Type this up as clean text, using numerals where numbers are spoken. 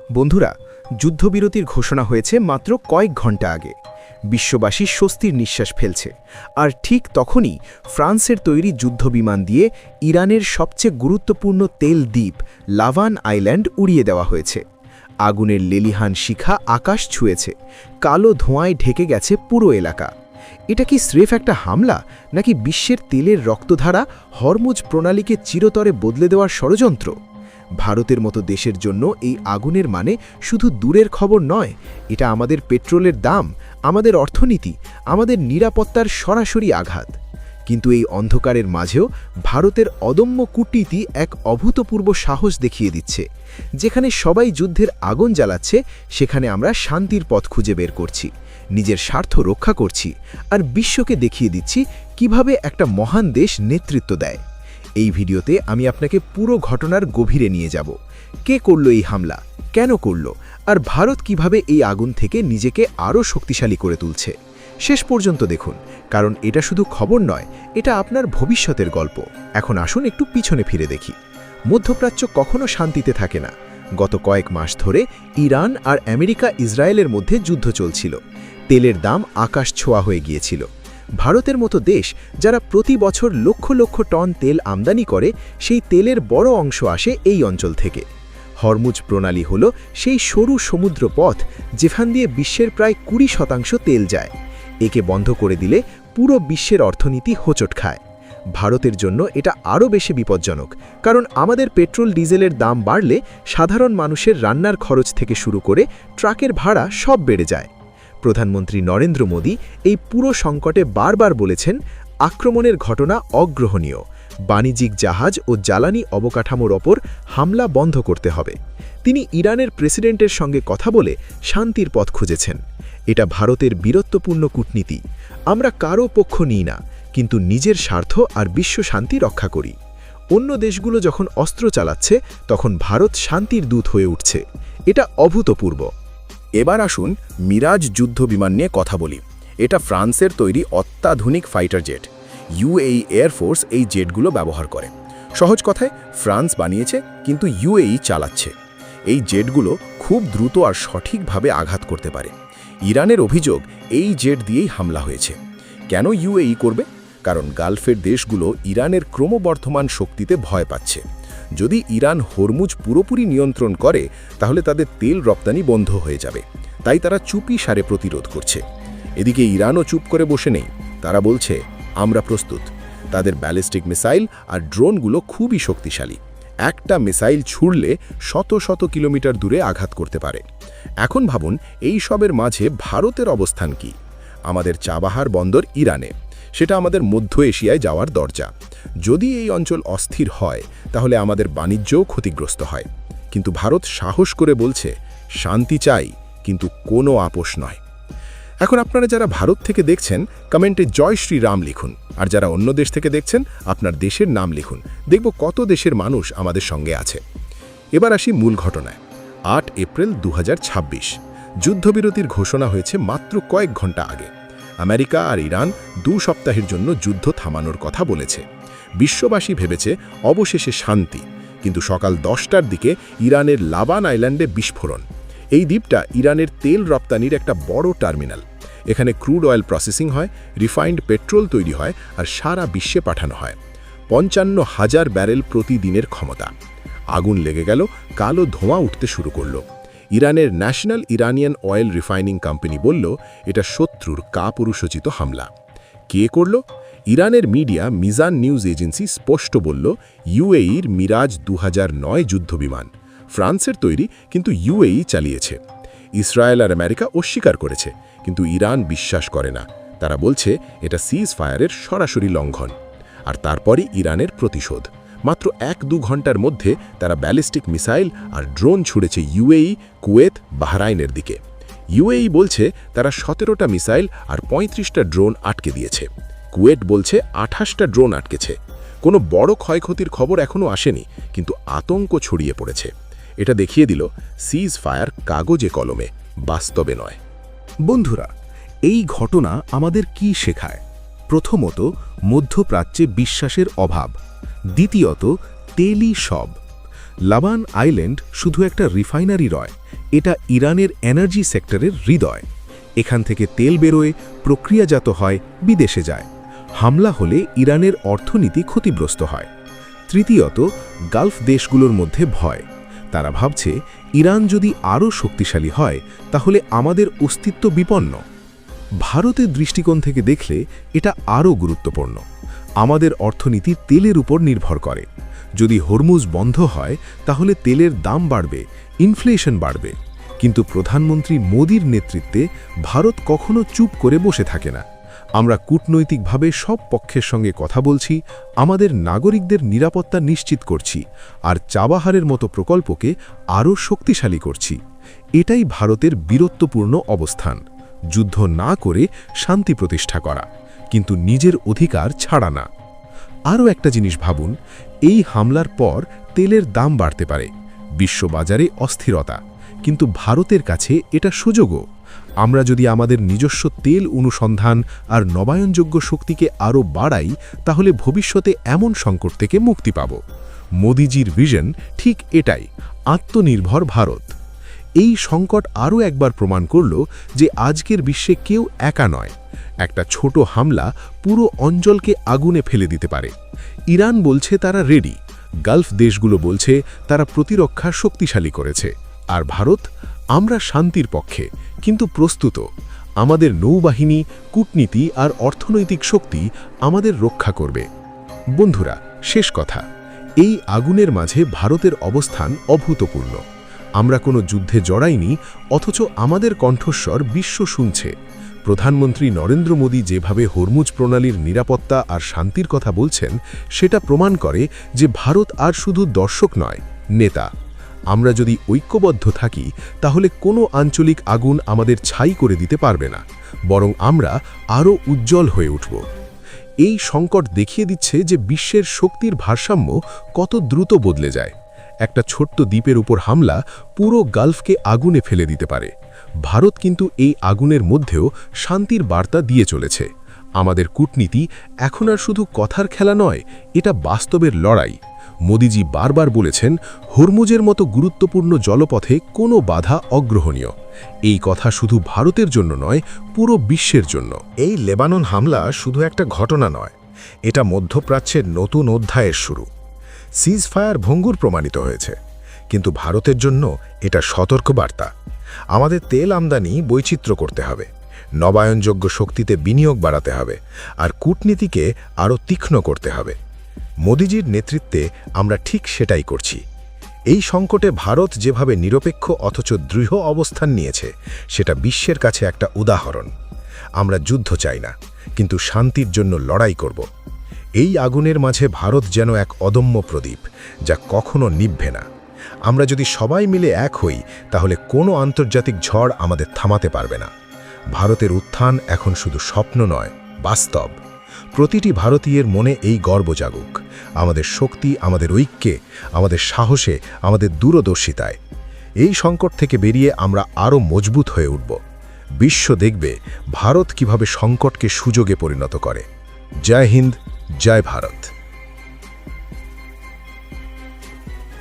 বন্ধুরা, যুদ্ধবিরতির ঘোষণা হয়েছে মাত্র কয়েক ঘন্টা আগে। বিশ্ববাসী স্বস্তির নিঃশ্বাস ফেলছে। আর ঠিক তখনই ফ্রান্সের তৈরি যুদ্ধবিমান দিয়ে ইরানের সবচেয়ে গুরুত্বপূর্ণ তেল দ্বীপ লাভান আইল্যান্ড উড়িয়ে দেওয়া হয়েছে। আগুনের লেলিহান শিখা আকাশ ছুঁয়েছে, কালো ধোঁয়ায় ঢেকে গেছে পুরো এলাকা। এটা কি স্রেফ একটা হামলা, নাকি বিশ্বের তেলের রক্তধারা হরমুজ প্রণালীকে চিরতরে বদলে দেওয়ার ষড়যন্ত্র? ভারতের মতো দেশের জন্য এই আগুনের মানে শুধু দূরের খবর নয়, এটা আমাদের পেট্রোলের দাম, আমাদের অর্থনীতি, আমাদের নিরাপত্তার সরাসরি আঘাত। কিন্তু এই অন্ধকারের মাঝেও ভারতের অদম্য কূটনীতি এক অভূতপূর্ব সাহস দেখিয়ে দিচ্ছে। যেখানে সবাই যুদ্ধের আগুন জ্বালাচ্ছে, সেখানে আমরা শান্তির পথ খুঁজে বের করছি, নিজের স্বার্থ রক্ষা করছি, আর বিশ্বকে দেখিয়ে দিচ্ছি কিভাবে একটা মহান দেশ নেতৃত্ব দেয়। এই ভিডিওতে আমি আপনাকে পুরো ঘটনার গভীরে নিয়ে যাব। কে করল এই হামলা, কেন করল, আর ভারত কিভাবে এই আগুন থেকে নিজেকে আরও শক্তিশালী করে তুলছে। শেষ পর্যন্ত দেখুন, কারণ এটা শুধু খবর নয়, এটা আপনার ভবিষ্যতের গল্প। এখন আসুন একটু পিছনে ফিরে দেখি। মধ্যপ্রাচ্য কখনো শান্তিতে থাকে না। গত কয়েক মাস ধরে ইরান আর আমেরিকা ইসরায়েলের মধ্যে যুদ্ধ চলছিল। তেলের দাম আকাশ ছোঁয়া হয়ে গিয়েছিল। ভারতের মতো দেশ, যারা প্রতি বছর লক্ষ লক্ষ টন তেল আমদানি করে, সেই তেলের বড় অংশ আসে এই অঞ্চল থেকে। হরমুজ প্রণালী হল সেই সরু সমুদ্র পথ যেখান দিয়ে বিশ্বের প্রায় 20% তেল যায়। একে বন্ধ করে দিলে পুরো বিশ্বের অর্থনীতি হোঁচট খায়। ভারতের জন্য এটা আরও বেশি বিপজ্জনক, কারণ আমাদের পেট্রোল ডিজেলের দাম বাড়লে সাধারণ মানুষের রান্নার খরচ থেকে শুরু করে ট্রাকের ভাড়া সব বেড়ে যায়। প্রধানমন্ত্রী নরেন্দ্র মোদী এই পুরো সংকটে বারবার বলেছেন, আক্রমণের ঘটনা অগ্রহণীয়, বাণিজ্যিক জাহাজ ও জ্বালানি অবকাঠামোর ওপর হামলা বন্ধ করতে হবে। তিনি ইরানের প্রেসিডেন্টের সঙ্গে কথা বলে শান্তির পথ খুঁজেছেন। এটা ভারতের বীরত্বপূর্ণ কূটনীতি। আমরা কারও পক্ষ নিই না, কিন্তু নিজের স্বার্থ আর বিশ্ব শান্তি রক্ষা করি। অন্য দেশগুলো যখন অস্ত্র চালাচ্ছে, তখন ভারত শান্তির দূত হয়ে উঠছে। এটা অভূতপূর্ব। এবার আসুন মিরাজ যুদ্ধবিমান নিয়ে কথা বলি। এটা ফ্রান্সের তৈরি অত্যাধুনিক ফাইটার জেট। ইউএই এয়ারফোর্স এই জেটগুলো ব্যবহার করে। সহজ কথায়, ফ্রান্স বানিয়েছে, কিন্তু ইউএই চালাচ্ছে। এই জেটগুলো খুব দ্রুত আর সঠিকভাবে আঘাত করতে পারে। ইরানের অভিযোগ, এই জেট দিয়েই হামলা হয়েছে। কেন ইউএই করবে? কারণ গালফের দেশগুলো ইরানের ক্রমবর্ধমান শক্তিতে ভয় পাচ্ছে। যদি ইরান হরমুজ পুরোপুরি নিয়ন্ত্রণ করে, তাহলে তাদের তেল রপ্তানি বন্ধ হয়ে যাবে। তাই তারা চুপি সারে প্রতিরোধ করছে। এদিকে ইরানও চুপ করে বসে নেই। তারা বলছে, আমরা প্রস্তুত। তাদের ব্যালিস্টিক মিসাইল আর ড্রোনগুলো খুবই শক্তিশালী। একটা মিসাইল ছুড়লে শত শত কিলোমিটার দূরে আঘাত করতে পারে। এখন ভাবুন, এই সবের মাঝে ভারতের অবস্থান কি? আমাদের চাবাহার বন্দর ইরানে, সেটা আমাদের মধ্য এশিয়ায় যাওয়ার দরজা। যদি এই অঞ্চল অস্থির হয়, তাহলে আমাদের বাণিজ্যও ক্ষতিগ্রস্ত হয়। কিন্তু ভারত সাহস করে বলছে, শান্তি চাই, কিন্তু কোনো আপোষ নয়। এখন আপনারা যারা ভারত থেকে দেখছেন, কমেন্টে জয় শ্রীরাম লিখুন। আর যারা অন্য দেশ থেকে দেখছেন, আপনার দেশের নাম লিখুন। দেখব কত দেশের মানুষ আমাদের সঙ্গে আছে। এবার আসি মূল ঘটনায়। 8 এপ্রিল 2026 যুদ্ধবিরতির ঘোষণা হয়েছে মাত্র কয়েক ঘন্টা আগে। আমেরিকা আর ইরান 2 সপ্তাহের জন্য যুদ্ধ থামানোর কথা বলেছে। বিশ্ববাসী ভেবেছে অবশেষে শান্তি। কিন্তু সকাল 10টার দিকে ইরানের লাভান আইল্যান্ডে বিস্ফোরণ। এই দ্বীপটা ইরানের তেল রপ্তানির একটা বড় টার্মিনাল। এখানে ক্রুড অয়েল প্রসেসিং হয়, রিফাইন্ড পেট্রোল তৈরি হয়, আর সারা বিশ্বে পাঠানো হয়। 55,000 ব্যারেল প্রতিদিনের ক্ষমতা। আগুন লেগে গেল, কালো ধোঁয়া উঠতে শুরু করল। ইরানের national Iranian oil refining company বলল, এটা শত্রুর কাপুরুষোচিত হামলা। কে করল? ইরানের মিডিয়া মিজান নিউজ এজেন্সি স্পষ্ট বলল, ইউএইর মিরাজ 2009 যুদ্ধবিমান। ফ্রান্সের তৈরি, কিন্তু ইউএই চালিয়েছে। ইসরায়েল আর আমেরিকা অস্বীকার করেছে, কিন্তু ইরান বিশ্বাস করে না। তারা বলছে, এটা সিজ ফায়ারের সরাসরি লঙ্ঘন। আর তারপরই ইরানের প্রতিশোধ। মাত্র 1-2 ঘন্টার মধ্যে তারা ব্যালিস্টিক মিসাইল আর ড্রোন ছুড়েছে ইউএই, কুয়েত, বাহরাইনের দিকে। ইউএই বলছে তারা 17টা মিসাইল আর 35টা ড্রোন আটকে দিয়েছে। কুয়েত বলছে 28টা ড্রোন আটকেছে। কোনো বড় ক্ষয়ক্ষতির খবর এখনও আসেনি, কিন্তু আতঙ্ক ছড়িয়ে পড়েছে। এটা দেখিয়ে দিল, সিজ ফায়ার কাগজে কলমে, বাস্তবে নয়। বন্ধুরা, এই ঘটনা আমাদের কি শেখায়? প্রথমত, মধ্যপ্রাচ্যে বিশ্বাসের অভাব। দ্বিতীয়ত, তেলই সব। লাভান আইল্যান্ড শুধু একটা রিফাইনারি নয়, এটা ইরানের এনার্জি সেক্টরের হৃদয়। এখান থেকে তেল বেরোয়, প্রক্রিয়াজাত হয়, বিদেশে যায়। হামলা হলে ইরানের অর্থনীতি ক্ষতিগ্রস্ত হয়। তৃতীয়ত, গালফ দেশগুলোর মধ্যে ভয়। তারা ভাবছে ইরান যদি আরও শক্তিশালী হয় তাহলে আমাদের অস্তিত্ব বিপন্ন। ভারতের দৃষ্টিকোণ থেকে দেখলে এটা আরও গুরুত্বপূর্ণ। আমাদের অর্থনীতি তেলের উপর নির্ভর করে। যদি হরমুজ বন্ধ হয় তাহলে তেলের দাম বাড়বে, ইনফ্লেশন বাড়বে। কিন্তু প্রধানমন্ত্রী মোদির নেতৃত্বে ভারত কখনো চুপ করে বসে থাকে না। আমরা কূটনৈতিকভাবে সব পক্ষের সঙ্গে কথা বলছি, আমাদের নাগরিকদের নিরাপত্তা নিশ্চিত করছি, আর চাবাহারের মতো প্রকল্পকে আরও শক্তিশালী করছি। এটাই ভারতের বীরত্বপূর্ণ অবস্থান। যুদ্ধ না করে শান্তি প্রতিষ্ঠা করা, কিন্তু নিজের অধিকার ছাড়া না। আরও একটা জিনিস ভাবুন, এই হামলার পর তেলের দাম বাড়তে পারে, বিশ্ববাজারে অস্থিরতা, কিন্তু ভারতের কাছে এটা সুযোগও। আমরা যদি আমাদের নিজস্ব তেল অনুসন্ধান আর নবায়নযোগ্য শক্তিকে আরও বাড়াই তাহলে ভবিষ্যতে এমন সংকট থেকে মুক্তি পাব। মোদিজির ভিশন ঠিক এটাই, আত্মনির্ভর ভারত। এই সংকট আরও একবার প্রমাণ করল যে আজকের বিশ্বে কেউ একা নয়। একটা ছোট হামলা পুরো অঞ্চলকে আগুনে ফেলে দিতে পারে। ইরান বলছে তারা রেডি, গালফ দেশগুলো বলছে তারা প্রতিরক্ষা শক্তিশালী করেছে, আর ভারত, আমরা শান্তির পক্ষে কিন্তু প্রস্তুত। আমাদের নৌবাহিনী, কূটনীতি আর অর্থনৈতিক শক্তি আমাদের রক্ষা করবে। বন্ধুরা, শেষ কথা, এই আগুনের মাঝে ভারতের অবস্থান অভূতপূর্ণ। আমরা কোনো যুদ্ধে জড়াইনি, অথচ আমাদের কণ্ঠস্বর বিশ্ব শুনছে। প্রধানমন্ত্রী নরেন্দ্র মোদী যেভাবে হরমুজ প্রণালীর নিরাপত্তা আর শান্তির কথা বলছেন, সেটা প্রমাণ করে যে ভারত আর শুধু দর্শক নয়, নেতা। আমরা যদি ঐক্যবদ্ধ থাকি তাহলে কোনো আঞ্চলিক আগুন আমাদের ছাই করে দিতে পারবে না, বরং আমরা আরও উজ্জ্বল হয়ে উঠব। এই সংকট দেখিয়ে দিচ্ছে যে বিশ্বের শক্তির ভারসাম্য কত দ্রুত বদলে যায়। একটা ছোট্ট দ্বীপের উপর হামলা পুরো গালফকে আগুনে ফেলে দিতে পারে। ভারত কিন্তু এই আগুনের মধ্যেও শান্তির বার্তা দিয়ে চলেছে। আমাদের কূটনীতি এখন আর শুধু কথার খেলা নয়, এটা বাস্তবের লড়াই। মোদিজি বারবার বলেছেন, হরমুজের মতো গুরুত্বপূর্ণ জলপথে কোনো বাধা অগ্রহণীয়। এই কথা শুধু ভারতের জন্য নয়, পুরো বিশ্বের জন্য। এই লেবানন হামলা শুধু একটা ঘটনা নয়, এটা মধ্যপ্রাচ্যের নতুন অধ্যায়ের শুরু। সিজফায়ার ভঙ্গুর প্রমাণিত হয়েছে, কিন্তু ভারতের জন্য এটা সতর্কবার্তা। আমাদের তেল আমদানি বৈচিত্র্য করতে হবে, নবায়নযোগ্য শক্তিতে বিনিয়োগ বাড়াতে হবে, আর কূটনীতিকে আরও তীক্ষ্ণ করতে হবে। মোদিজির নেতৃত্বে আমরা ঠিক সেটাই করছি। এই সংকটে ভারত যেভাবে নিরপেক্ষ অথচ দৃঢ় অবস্থান নিয়েছে, সেটা বিশ্বের কাছে একটা উদাহরণ। আমরা যুদ্ধ চাই না, কিন্তু শান্তির জন্য লড়াই করব। এই আগুনের মাঝে ভারত যেন এক অদম্য প্রদীপ, যা কখনো নিভবে না। আমরা যদি সবাই মিলে এক হই তাহলে কোনো আন্তর্জাতিক ঝড় আমাদের থামাতে পারবে না। ভারতের উত্থান এখন শুধু স্বপ্ন নয়, বাস্তব। প্রতিটি ভারতীয়ের মনে এই গর্ব জাগুক, আমাদের শক্তি, আমাদের ঐক্যে, আমাদের সাহসে, আমাদের দূরদর্শিতায়। এই সংকট থেকে বেরিয়ে আমরা আরও মজবুত হয়ে উঠব। বিশ্ব দেখবে ভারত কিভাবে সংকটকে সুযোগে পরিণত করে। জয় হিন্দ, জয় ভারত।